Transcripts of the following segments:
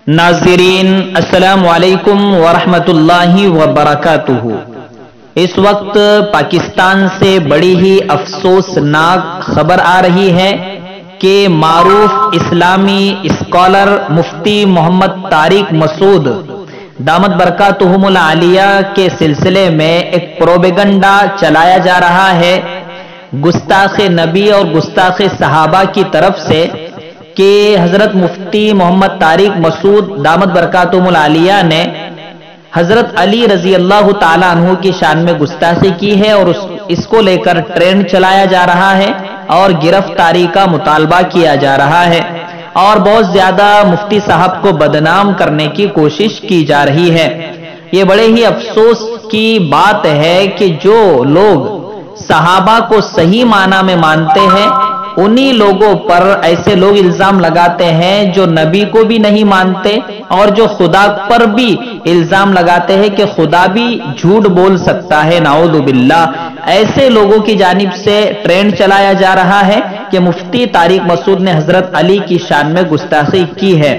नाज़रीन अस्सलाम वालेकुम वरहमतुल्लाहि वबरकातुहू। इस वक्त पाकिस्तान से बड़ी ही अफसोसनाक खबर आ रही है कि मारूफ इस्लामी स्कॉलर मुफ्ती मोहम्मद तारिक मसूद दामत बरकातुहुमुल आलिया के सिलसिले में एक प्रोपेगेंडा चलाया जा रहा है गुस्ताख नबी और गुस्ताख सहाबा की तरफ से कि हजरत मुफ्ती मोहम्मद तारिक मसूद दामत बरकातुहुमुल आलिया ने हजरत अली रजी अल्लाह ताला अन्हु की शान में गुस्ताखी की है और इसको लेकर ट्रेंड चलाया जा रहा है और गिरफ्तारी का मुतालबा किया जा रहा है और बहुत ज्यादा मुफ्ती साहब को बदनाम करने की कोशिश की जा रही है। ये बड़े ही अफसोस की बात है कि जो लोग सहाबा को सही माना में मानते हैं उन्हीं लोगों पर ऐसे लोग इल्जाम लगाते हैं जो नबी को भी नहीं मानते और जो खुदा पर भी इल्जाम लगाते हैं कि खुदा भी झूठ बोल सकता है, नाऊज़ु बिल्लाह। ऐसे लोगों की जानिब से ट्रेंड चलाया जा रहा है कि मुफ्ती तारिक मसूद ने हजरत अली की शान में गुस्ताखी की है।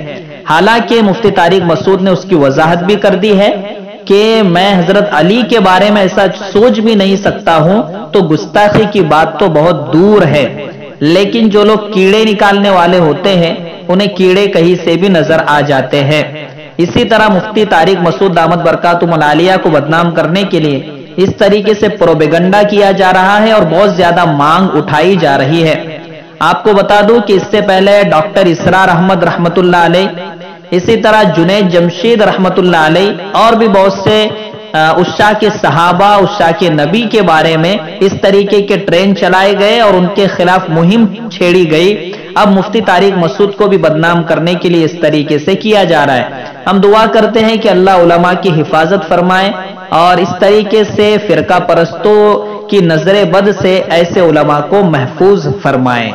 हालांकि मुफ्ती तारिक मसूद ने उसकी वजाहत भी कर दी है कि मैं हजरत अली के बारे में ऐसा सोच भी नहीं सकता हूं, तो गुस्ताखी की बात तो बहुत दूर है। लेकिन जो लोग कीड़े निकालने वाले होते हैं उन्हें कीड़े कहीं से भी नजर आ जाते हैं। इसी तरह मुफ्ती तारिक मसूद दामत बरकातुहुमुल आलिया को बदनाम करने के लिए इस तरीके से प्रोपेगेंडा किया जा रहा है और बहुत ज्यादा मांग उठाई जा रही है। आपको बता दूं कि इससे पहले डॉक्टर इसरार अहमद रहमतुल्लाह अलैह, इसी तरह जुनैद जमशीद रहमतुल्लाह अलैह और भी बहुत से उस्सा के सहाबा, उस्सा के नबी के बारे में इस तरीके के ट्रेंड चलाए गए और उनके खिलाफ मुहिम छेड़ी गई। अब मुफ्ती तारिक मसूद को भी बदनाम करने के लिए इस तरीके से किया जा रहा है। हम दुआ करते हैं कि अल्लाह उलमा की हिफाजत फरमाए और इस तरीके से फिरका परस्तों की नजरे बद से ऐसे उलमा को महफूज फरमाए।